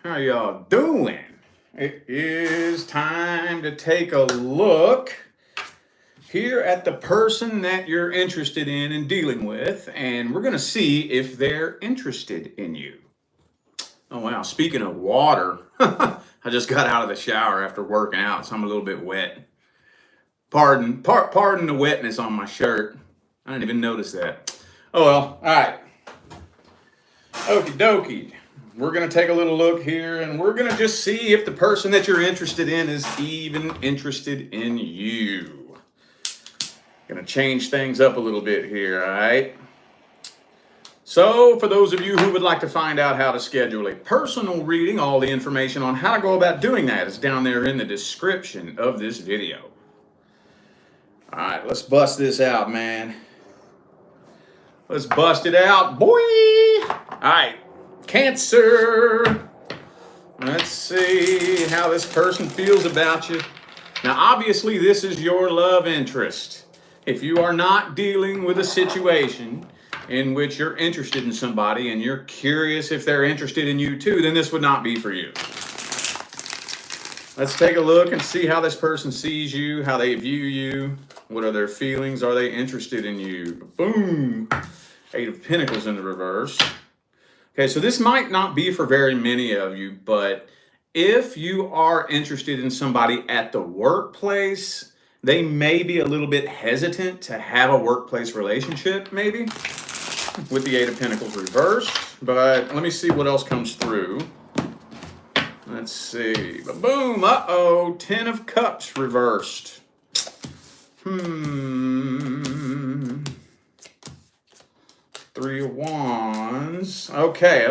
How y'all doing? It is time to take a look here at the person that you're interested in and dealing with, and we're going to see if they're interested in you. Oh, wow. Speaking of water, I just got out of the shower after working out, so I'm a little bit wet. Pardon the wetness on my shirt. I didn't even notice that. Oh, well. All right. Okie dokie. We're going to take a little look here, and we're going to just see if the person that you're interested in is even interested in you. Going to change things up a little bit here, all right? So, for those of you who would like to find out how to schedule a personal reading, all the information on how to go about doing that is down there in the description of this video. All right, let's bust this out, man. Let's bust it out, boy! All right. Cancer. Let's see how this person feels about you. Now, obviously, this is your love interest. If you are not dealing with a situation in which you're interested in somebody and you're curious if they're interested in you too, then this would not be for you. Let's take a look and see how this person sees you, how they view you. What are their feelings? Are they interested in you? Boom. 8 of Pentacles in the reverse. Okay, so this might not be for very many of you, but if you are interested in somebody at the workplace, they may be a little bit hesitant to have a workplace relationship, maybe, with the 8 of Pentacles reversed. But let me see what else comes through. Let's see. Boom! Uh-oh! 10 of Cups reversed. Three of Wands. Okay.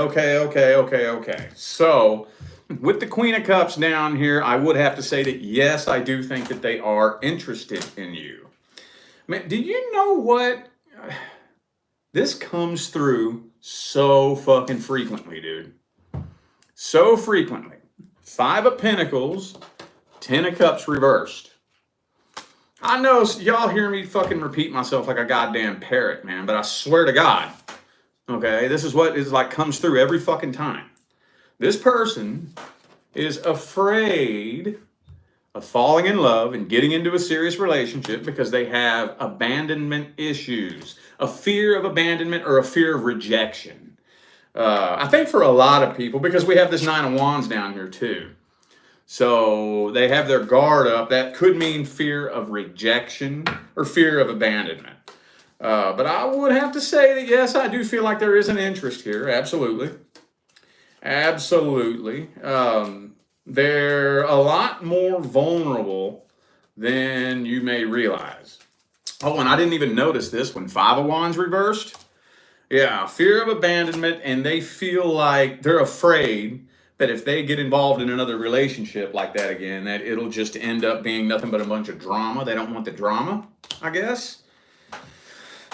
So, with the Queen of Cups down here, I would have to say that yes, I do think that they are interested in you. Man, do you know what? This comes through so fucking frequently, dude. So frequently. 5 of Pentacles, 10 of Cups reversed. I know y'all hear me fucking repeat myself like a goddamn parrot, man, but I swear to God, okay, this is what is like comes through every fucking time. This person is afraid of falling in love and getting into a serious relationship because they have abandonment issues, a fear of abandonment or a fear of rejection. I think for a lot of people, because we have this 9 of Wands down here too. So they have their guard up. That could mean fear of rejection or fear of abandonment. But I would have to say that, yes, I do feel like there is an interest here. Absolutely. Absolutely. They're a lot more vulnerable than you may realize. Oh, and I didn't even notice this one. 5 of Wands reversed. Yeah, fear of abandonment, and they feel like they're afraid that if they get involved in another relationship like that again, that it'll just end up being nothing but a bunch of drama. They don't want the drama, I guess.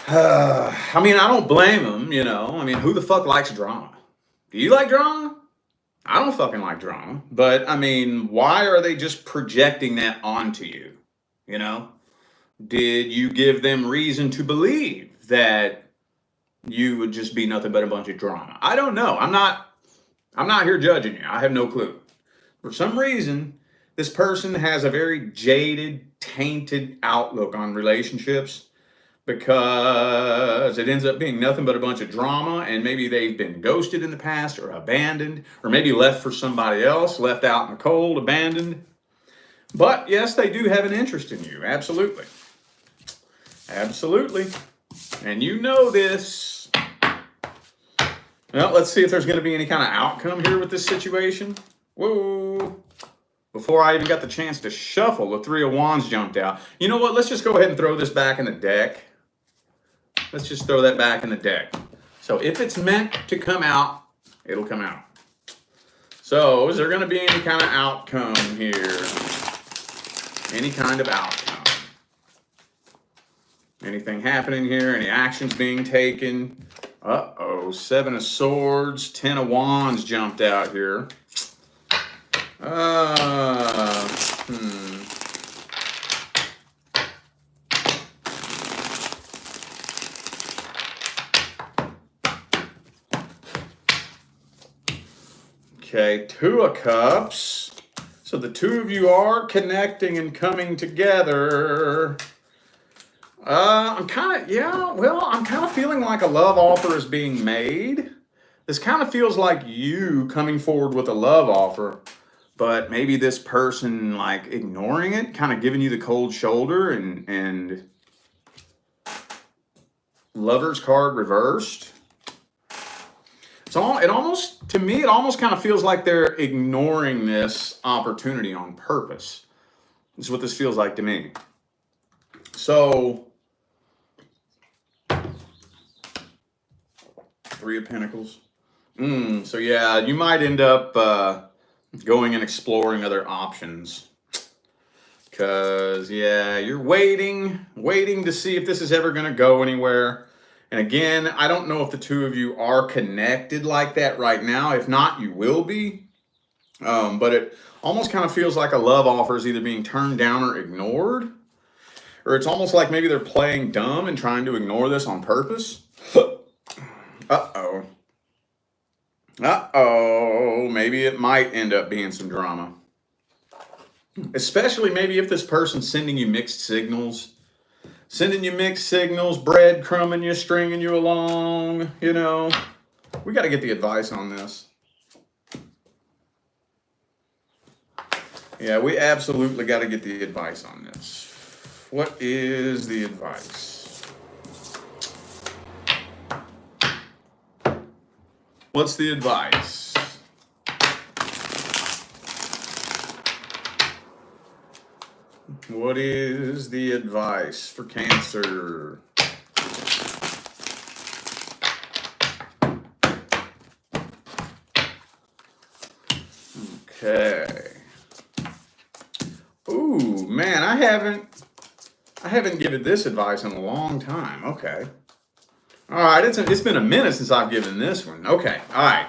I mean, I don't blame them, you know. I mean, who the fuck likes drama? Do you like drama? I don't fucking like drama. But, I mean, why are they just projecting that onto you? You know? Did you give them reason to believe that you would just be nothing but a bunch of drama? I don't know. I'm not here judging you. I have no clue. For some reason, this person has a very jaded, tainted outlook on relationships because it ends up being nothing but a bunch of drama, and maybe they've been ghosted in the past or abandoned or maybe left for somebody else, left out in the cold, abandoned. But yes, they do have an interest in you. Absolutely. Absolutely. And you know this. Well, let's see if there's going to be any kind of outcome here with this situation. Whoa. Before I even got the chance to shuffle, the 3 of Wands jumped out. You know what? Let's just go ahead and throw this back in the deck. Let's just throw that back in the deck. So if it's meant to come out, it'll come out. So is there going to be any kind of outcome here? Any kind of outcome? Anything happening here? Any actions being taken? Uh-oh, 7 of Swords, 10 of Wands jumped out here. Okay, Two of Cups. So the two of you are connecting and coming together. I'm kind of feeling like a love offer is being made. This kind of feels like you coming forward with a love offer, but maybe this person like ignoring it, kind of giving you the cold shoulder, and Lover's card reversed. It almost, to me, it almost kind of feels like they're ignoring this opportunity on purpose. This is what this feels like to me. So, Three of Pentacles. So yeah, you might end up going and exploring other options. Because, yeah, you're waiting to see if this is ever going to go anywhere. And again, I don't know if the two of you are connected like that right now. If not, you will be. But it almost kind of feels like a love offer is either being turned down or ignored. Or it's almost like maybe they're playing dumb and trying to ignore this on purpose. Uh-oh. Uh-oh. Maybe it might end up being some drama. Especially maybe if this person's sending you mixed signals. Sending you mixed signals, breadcrumbing you, stringing you along, you know. We got to get the advice on this. Yeah, we absolutely got to get the advice on this. What is the advice? What's the advice? What is the advice for Cancer? Okay. Ooh, man, I haven't given this advice in a long time. Okay. All right, it's been a minute since I've given this one. Okay. All right.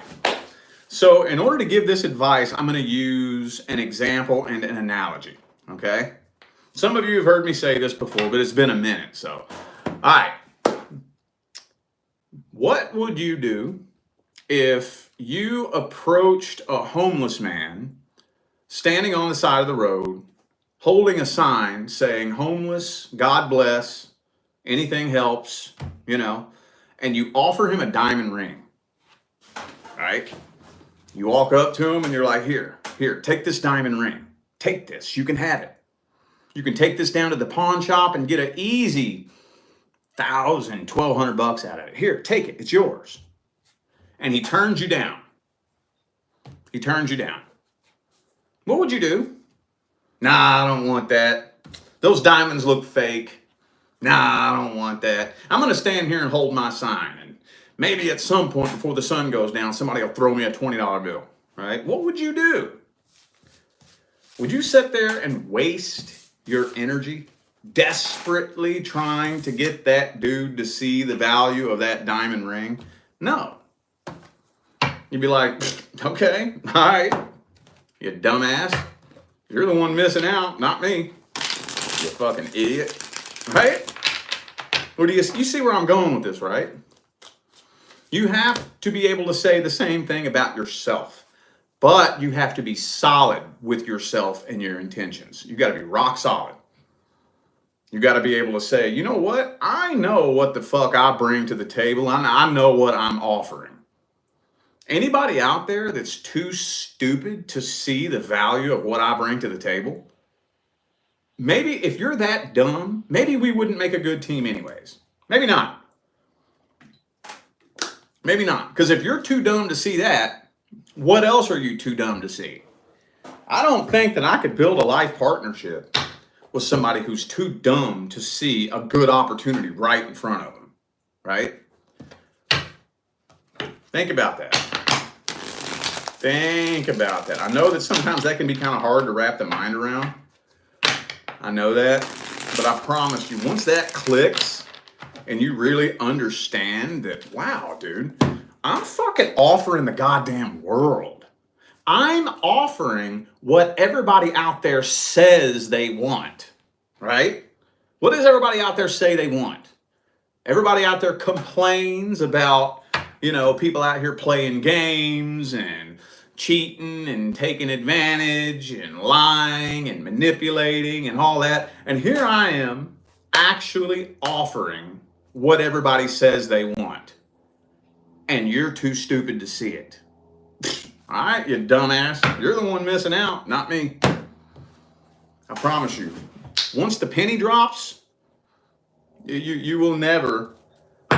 So, in order to give this advice, I'm going to use an example and an analogy. Okay? Some of you have heard me say this before, but it's been a minute. So, all right. What would you do if you approached a homeless man standing on the side of the road, holding a sign saying, homeless, God bless, anything helps, you know, and you offer him a diamond ring, right? You walk up to him and you're like, here, take this diamond ring. Take this, you can have it. You can take this down to the pawn shop and get an easy $1,000, $1,200 out of it. Here, take it, it's yours. And he turns you down. He turns you down. What would you do? Nah, I don't want that. Those diamonds look fake. Nah, I don't want that. I'm going to stand here and hold my sign. And maybe at some point before the sun goes down, somebody will throw me a $20 bill. Right? What would you do? Would you sit there and waste your energy desperately trying to get that dude to see the value of that diamond ring? No. You'd be like, okay, all right, you dumbass. You're the one missing out, not me. You fucking idiot. Right? Or do you see where I'm going with this, right? You have to be able to say the same thing about yourself, but you have to be solid with yourself and your intentions. You got to be rock solid. You got to be able to say, you know what? I know what the fuck I bring to the table. I know what I'm offering. Anybody out there that's too stupid to see the value of what I bring to the table? Maybe if you're that dumb, maybe we wouldn't make a good team anyways. Maybe not. Maybe not. Because if you're too dumb to see that, what else are you too dumb to see? I don't think that I could build a life partnership with somebody who's too dumb to see a good opportunity right in front of them. Right? Think about that. Think about that. I know that sometimes that can be kind of hard to wrap the mind around. I know that. But I promise you, once that clicks and you really understand that, wow, dude, I'm fucking offering the goddamn world. I'm offering what everybody out there says they want, right? What does everybody out there say they want? Everybody out there complains about, you know, people out here playing games and cheating and taking advantage and lying and manipulating and all that. And here I am actually offering what everybody says they want. And you're too stupid to see it. All right, you dumbass. You're the one missing out, not me. I promise you. Once the penny drops, you will never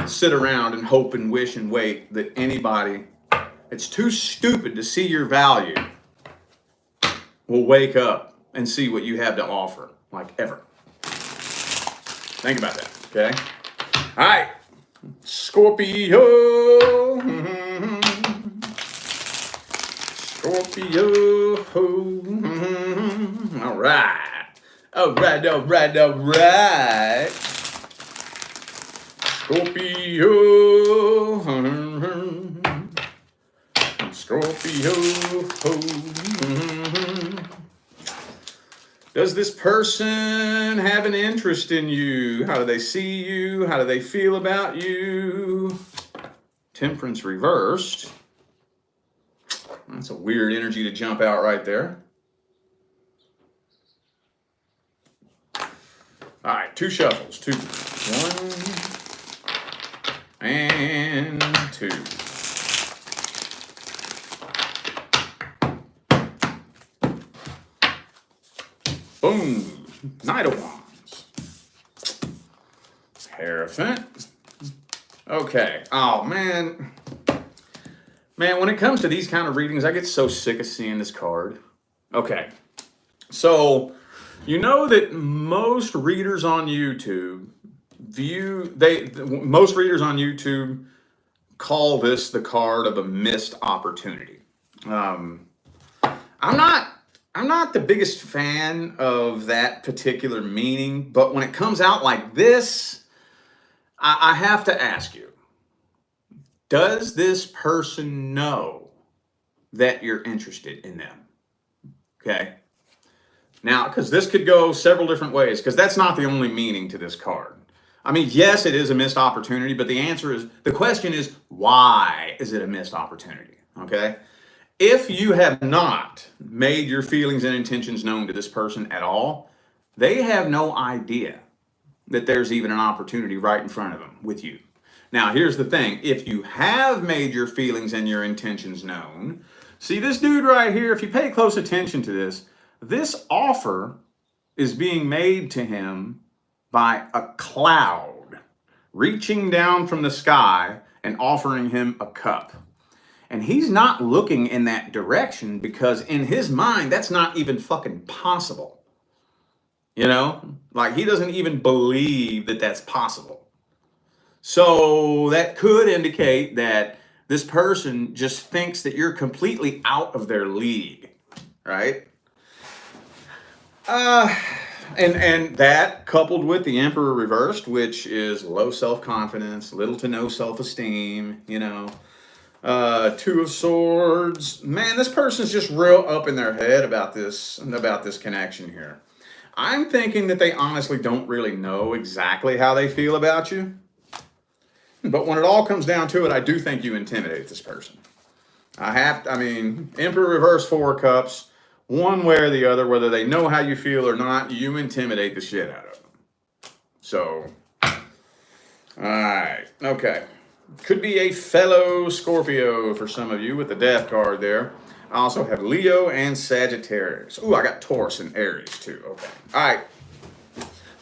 sit around and hope and wish and wait that anybody that's too stupid to see your value will wake up and see what you have to offer, like ever. Think about that, okay? All right, Scorpio. Scorpio. All right. All right. Scorpio. Scorpio. Does this person have an interest in you? How do they see you? How do they feel about you? Temperance reversed. That's a weird energy to jump out right there. All right, 2 shuffles. 2. 1 and 2. Boom. Knight of Wands. Hierophant. Okay. Oh, man. Man, when it comes to these kind of readings, I get so sick of seeing this card. Okay. So, you know that most readers on YouTube call this the card of a missed opportunity. I'm not the biggest fan of that particular meaning, but when it comes out like this, I have to ask you, does this person know that you're interested in them? Okay. Now, because this could go several different ways, because that's not the only meaning to this card. I mean, yes, it is a missed opportunity, but the question is, why is it a missed opportunity? Okay. If you have not made your feelings and intentions known to this person at all, they have no idea that there's even an opportunity right in front of them with you. Now, here's the thing. If you have made your feelings and your intentions known, see this dude right here, if you pay close attention to this offer is being made to him by a cloud reaching down from the sky and offering him a cup. And he's not looking in that direction because in his mind, that's not even fucking possible. You know, like he doesn't even believe that that's possible. So that could indicate that this person just thinks that you're completely out of their league, right? And that coupled with the Emperor reversed, which is low self-confidence, little to no self-esteem, you know. 2 of Swords. Man, this person's just real up in their head about this connection here. I'm thinking that they honestly don't really know exactly how they feel about you. But when it all comes down to it, I do think you intimidate this person. Emperor reverse 4 of Cups. One way or the other, whether they know how you feel or not, you intimidate the shit out of them. So, all right, okay. Could be a fellow Scorpio for some of you with the Death card there. I also have Leo and Sagittarius. Ooh, I got Taurus and Aries too. Okay. All right.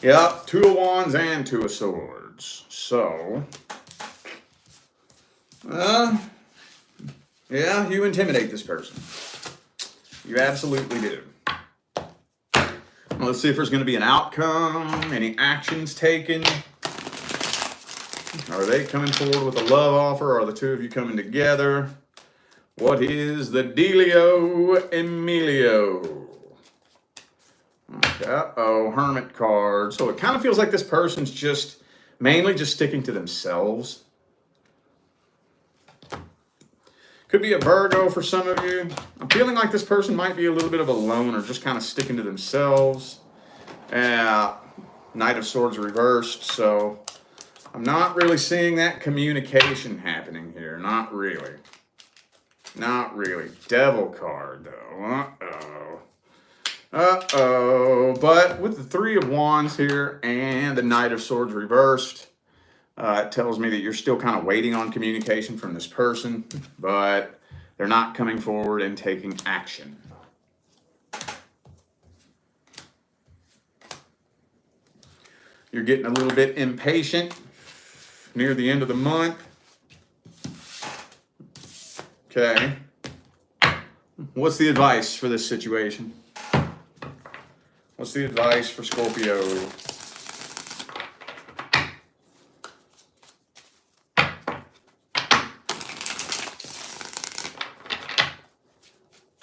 Yep, 2 of Wands and 2 of Swords. So, yeah, you intimidate this person. You absolutely do. Well, let's see if there's going to be an outcome, any actions taken. Are they coming forward with a love offer? Are the 2 of you coming together? What is the dealio, Emilio? Uh-oh, Hermit card. So it kind of feels like this person's mainly just sticking to themselves. Could be a Virgo for some of you. I'm feeling like this person might be a little bit of a loner, just kind of sticking to themselves. Knight of Swords reversed, so I'm not really seeing that communication happening here. Not really. Not really. Devil card, though. Uh-oh. Uh-oh. But with the Three of Wands here and the Knight of Swords reversed, it tells me that you're still kind of waiting on communication from this person, but they're not coming forward and taking action. You're getting a little bit impatient near the end of the month. Okay. What's the advice for this situation? What's the advice for Scorpio?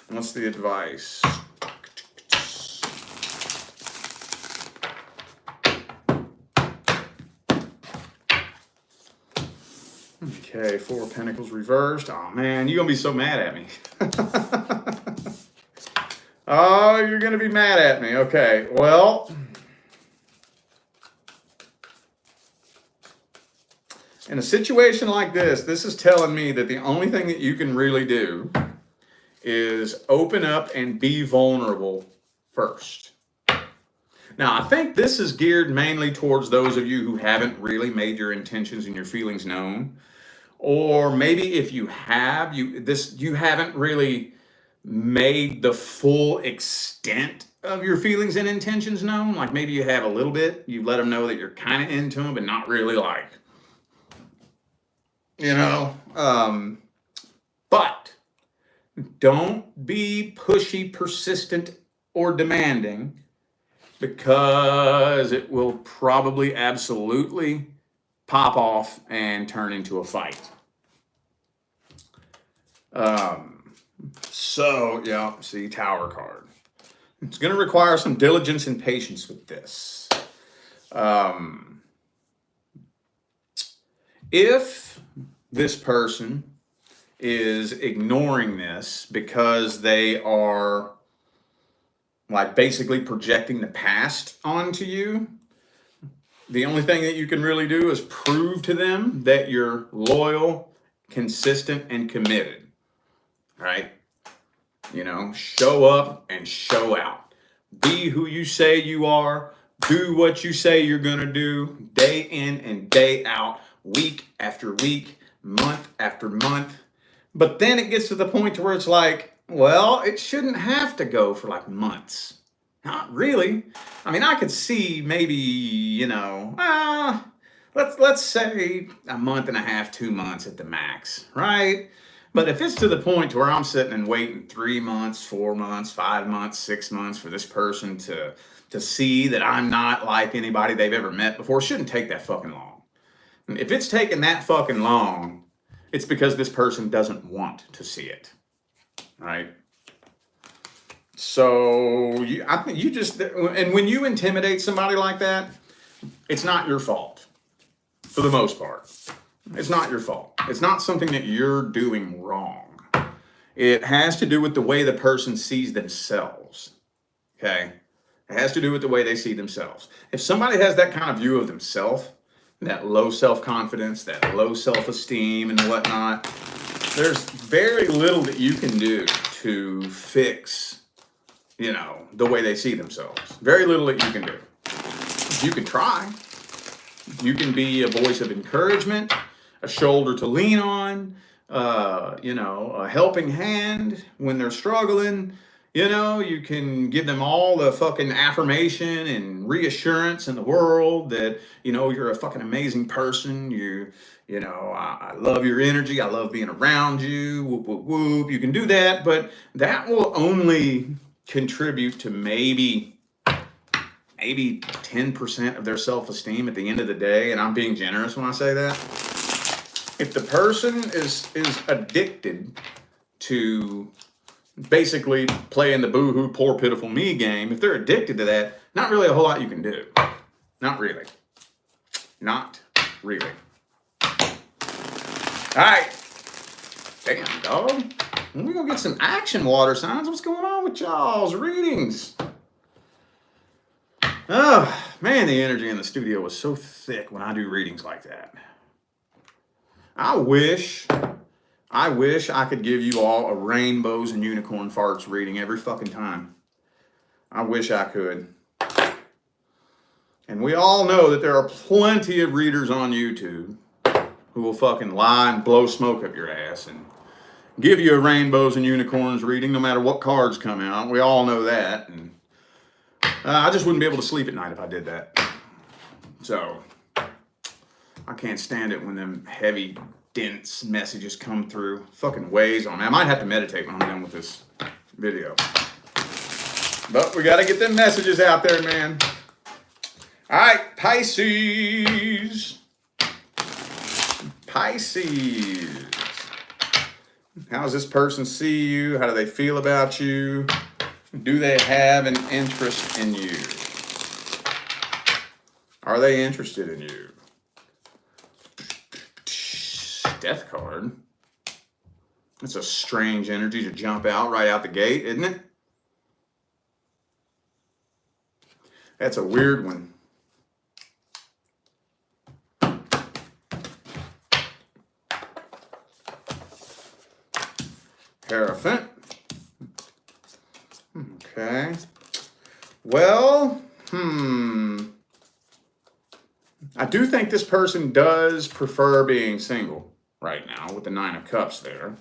What's the advice? Okay, Four of Pentacles reversed. Oh man, you're gonna be so mad at me. Oh, you're gonna be mad at me. Okay, well, in a situation like this, this is telling me that the only thing that you can really do is open up and be vulnerable first. Now, I think this is geared mainly towards those of you who haven't really made your intentions and your feelings known. Or maybe if you have, you haven't really made the full extent of your feelings and intentions known. Like maybe you have a little bit, you let them know that you're kind of into them, but not really like, you know. But don't be pushy, persistent, or demanding, because it will probably absolutely pop off and turn into a fight. So, yeah, see, Tower card. It's going to require some diligence and patience with this. If this person is ignoring this because they are like basically projecting the past onto you, the only thing that you can really do is prove to them that you're loyal, consistent, and committed, right? You know, show up and show out. Be who you say you are. Do what you say you're going to do day in and day out, week after week, month after month. But then it gets to the point to where it's like, well, it shouldn't have to go for like months. Not really. I mean, I could see maybe, you know, let's say a month and a half, 2 months at the max, right? But if it's to the point where I'm sitting and waiting 3 months, 4 months, 5 months, 6 months for this person to see that I'm not like anybody they've ever met before, it shouldn't take that fucking long. And if it's taking that fucking long, it's because this person doesn't want to see it, right? So I think you just, and when you intimidate somebody like that, it's not your fault for the most part. It's not your fault. It's not something that you're doing wrong. It has to do with the way the person sees themselves. Okay? It has to do with the way they see themselves. If somebody has that kind of view of themselves, that low self-confidence, that low self-esteem and whatnot, there's very little that you can do to fix, you know, the way they see themselves. Very little that you can do. You can try. You can be a voice of encouragement, a shoulder to lean on, you know, a helping hand when they're struggling. You know, you can give them all the fucking affirmation and reassurance in the world that, you know, you're a fucking amazing person. You know, I love your energy. I love being around you. Whoop, whoop, whoop. You can do that, but that will only contribute to maybe 10% of their self-esteem at the end of the day. And I'm being generous when I say that. If the person is addicted to basically playing the boo-hoo, poor, pitiful me game, if they're addicted to that, not really a whole lot you can do. Not really. Not really. All right. Damn, dog. We're going to get some action, water signs. What's going on with y'all's readings? Oh, man, the energy in the studio was so thick when I do readings like that. I wish I wish I could give you all a rainbows and unicorn farts reading every fucking time. I wish I could. And we all know that there are plenty of readers on YouTube who will fucking lie and blow smoke up your ass and give you a rainbows and unicorns reading no matter what cards come out. We all know that. And I just wouldn't be able to sleep at night if I did that. So I can't stand it when them heavy, dense messages come through. Fucking weighs on me. I might have to meditate when I'm done with this video. But we got to get them messages out there, man. All right, Pisces. Pisces. How does this person see you? How do they feel about you? Do they have an interest in you? Are they interested in you? Death card. It's a strange energy to jump out right out the gate, isn't it? That's a weird one. Hierophant. Okay. Well, I do think this person does prefer being single right now with the Nine of Cups there.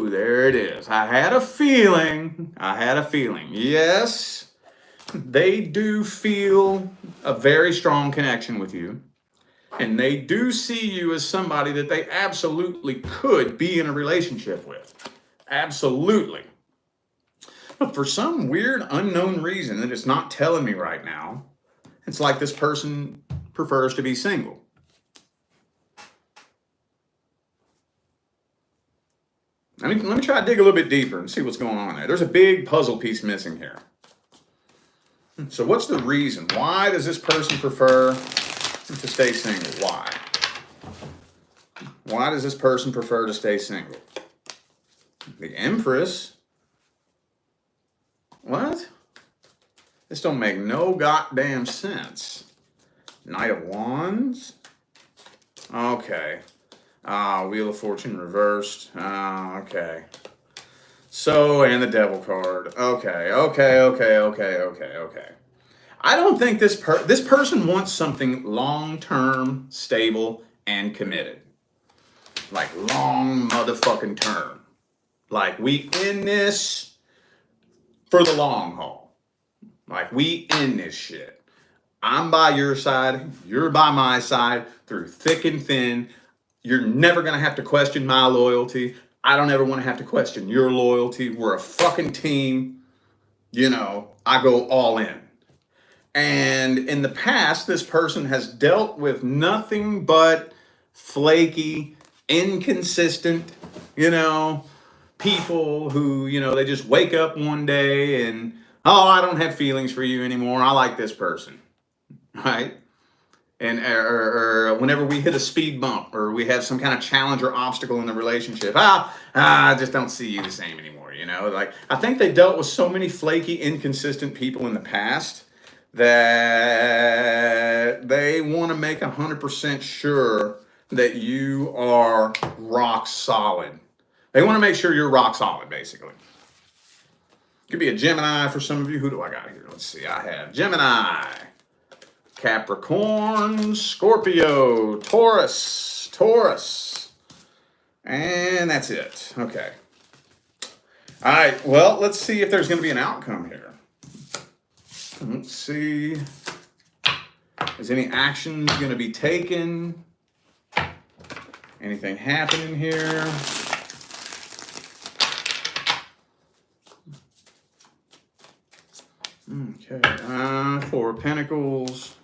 There it is. I had a feeling. Yes, they do feel a very strong connection with you. And they do see you as somebody that they absolutely could be in a relationship with. Absolutely. But for some weird unknown reason that it's not telling me right now, it's like this person prefers to be single. Let me try to dig a little bit deeper and see what's going on there. There's a big puzzle piece missing here. So what's the reason? Why does this person prefer to stay single? Why? Why does this person prefer to stay single? The Empress? What? This don't make no goddamn sense. Knight of Wands? Okay. Wheel of Fortune reversed. Okay. So, and the Devil card. Okay. I don't think this person wants something long-term, stable, and committed. Like long motherfucking term. Like we in this for the long haul. Like we in this shit. I'm by your side, you're by my side, through thick and thin. You're never gonna have to question my loyalty. I don't ever want to have to question your loyalty. We're a fucking team. You know, I go all in. And in the past, this person has dealt with nothing but flaky, inconsistent, people who, they just wake up one day and, oh, I don't have feelings for you anymore. I like this person, right? And or whenever we hit a speed bump or we have some kind of challenge or obstacle in the relationship, I just don't see you the same anymore, Like, I think they dealt with so many flaky, inconsistent people in the past that they want to make 100% sure that you are rock solid. They want to make sure you're rock solid, basically. Could be a Gemini for some of you. Who do I got here? Let's see. I have Gemini, Capricorn, Scorpio, Taurus. And that's it. Okay. All right. Well, let's see if there's going to be an outcome here. Let's see. Is any action going to be taken? Anything happening here? Okay. 4 of Pentacles.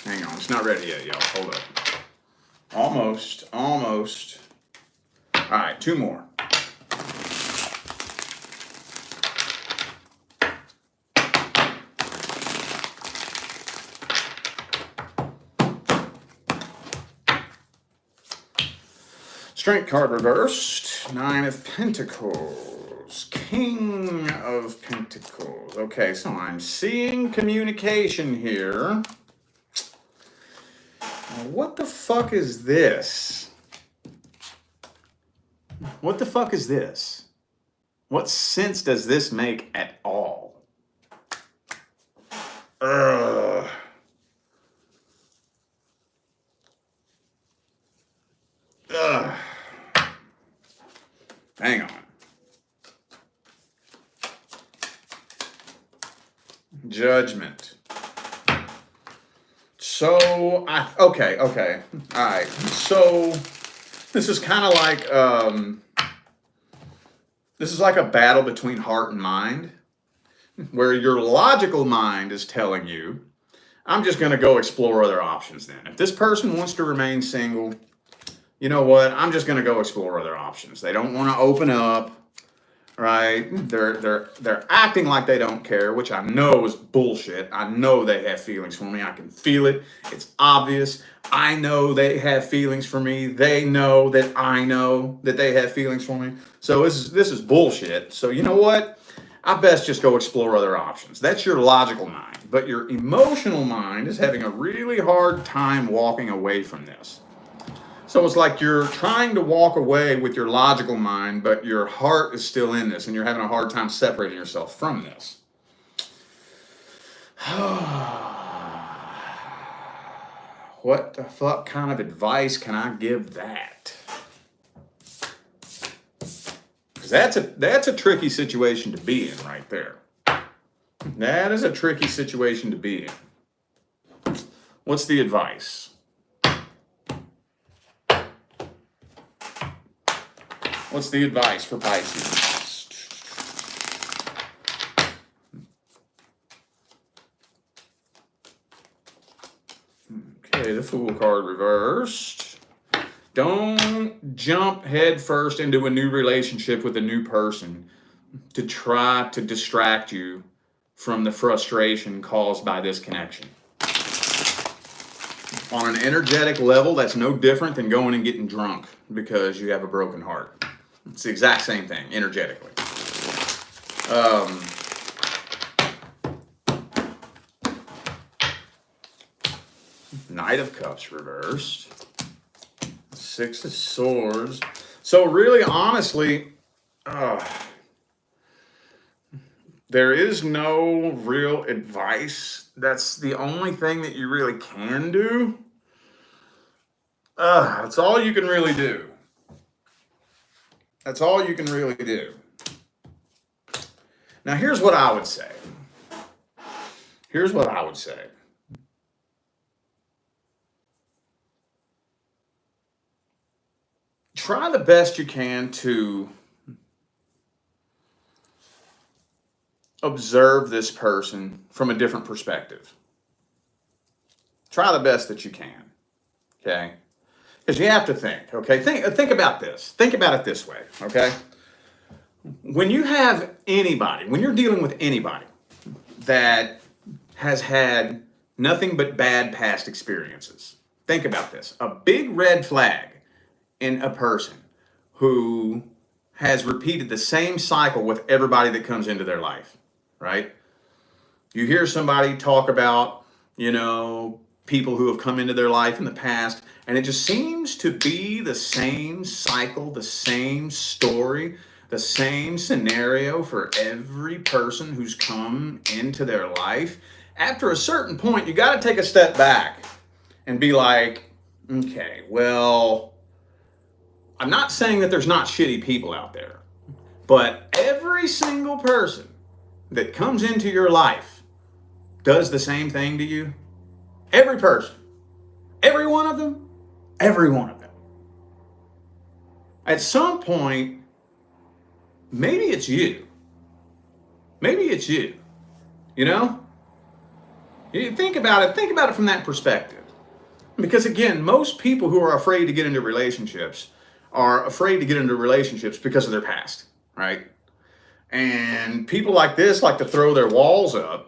Hang on. It's not ready yet, y'all. Hold up. Almost. All right. 2 more. Strength card reversed. 9 of Pentacles. King of Pentacles. Okay, so I'm seeing communication here. What the fuck is this? What the fuck is this? What sense does this make at all? Ugh. Ugh. Hang on. Judgment. So, okay. All right. So, this is kind of like, this is like a battle between heart and mind, where your logical mind is telling you, I'm just going to go explore other options then. If this person wants to remain single, you know what? I'm just going to go explore other options. They don't want to open up, right? They're acting like they don't care, which I know is bullshit. I know they have feelings for me. I can feel it. It's obvious. I know they have feelings for me. They know that I know that they have feelings for me. So this is bullshit. So you know what? I best just go explore other options. That's your logical mind. But your emotional mind is having a really hard time walking away from this. So it's like you're trying to walk away with your logical mind, but your heart is still in this, and you're having a hard time separating yourself from this. What the fuck kind of advice can I give that? Because that's a tricky situation to be in right there. That is a tricky situation to be in. What's the advice? What's the advice for Pisces? Okay, the Fool card reversed. Don't jump head first into a new relationship with a new person to try to distract you from the frustration caused by this connection. On an energetic level, that's no different than going and getting drunk because you have a broken heart. It's the exact same thing, energetically. Knight of Cups reversed. Six of Swords. So really, honestly, there is no real advice. That's the only thing that you really can do. That's all you can really do. That's all you can really do. Now, here's what I would say. Here's what I would say. Try the best you can to observe this person from a different perspective. Try the best that you can. Okay? Because you have to think, okay? Think about this. Think about it this way, okay? When you have anybody, when you're dealing with anybody that has had nothing but bad past experiences, think about this. A big red flag in a person who has repeated the same cycle with everybody that comes into their life, right? You hear somebody talk about, people who have come into their life in the past, and it just seems to be the same cycle, the same story, the same scenario for every person who's come into their life. After a certain point, you got to take a step back and be like, okay, well, I'm not saying that there's not shitty people out there, but every single person that comes into your life does the same thing to you. Every person. Every one of them. Every one of them. At some point, maybe it's you. Maybe it's you. You think about it. Think about it from that perspective. Because again, most people who are afraid to get into relationships are afraid to get into relationships because of their past, right? And people like this like to throw their walls up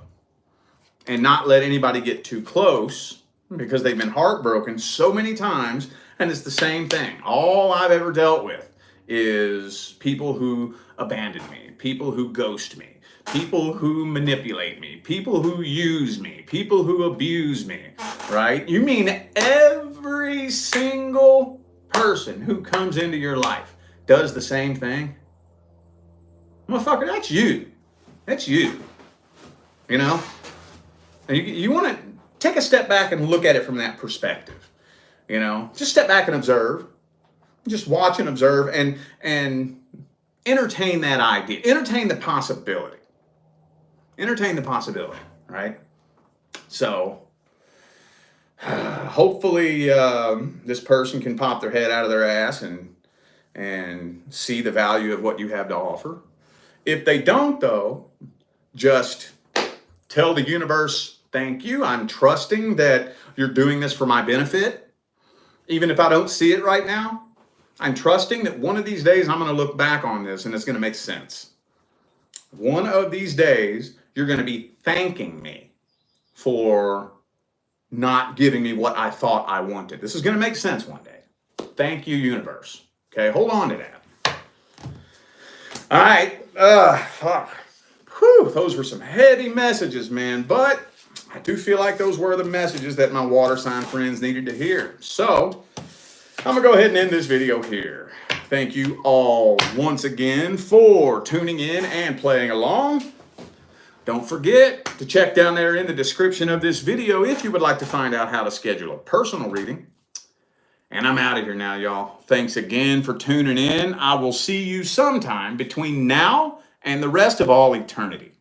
and not let anybody get too close because they've been heartbroken so many times. And it's the same thing. All I've ever dealt with is people who abandon me, people who ghost me, people who manipulate me, people who use me, people who abuse me, right? You mean every single person who comes into your life does the same thing? Motherfucker, that's you. That's you. You know? And you want to take a step back and look at it from that perspective. You know? Just step back and observe. Just watch and observe and entertain that idea. Entertain the possibility. Entertain the possibility, right? So, hopefully this person can pop their head out of their ass and see the value of what you have to offer. If they don't, though, just tell the universe, thank you. I'm trusting that you're doing this for my benefit. Even if I don't see it right now, I'm trusting that one of these days I'm going to look back on this and it's going to make sense. One of these days, you're going to be thanking me for not giving me what I thought I wanted. This is going to make sense one day. Thank you, universe. Okay, hold on to that. All right. Fuck. Whew, those were some heavy messages, man. But I do feel like those were the messages that my water sign friends needed to hear. So I'm going to go ahead and end this video here. Thank you all once again for tuning in and playing along. Don't forget to check down there in the description of this video if you would like to find out how to schedule a personal reading. And I'm out of here now, y'all. Thanks again for tuning in. I will see you sometime between now and the rest of all eternity.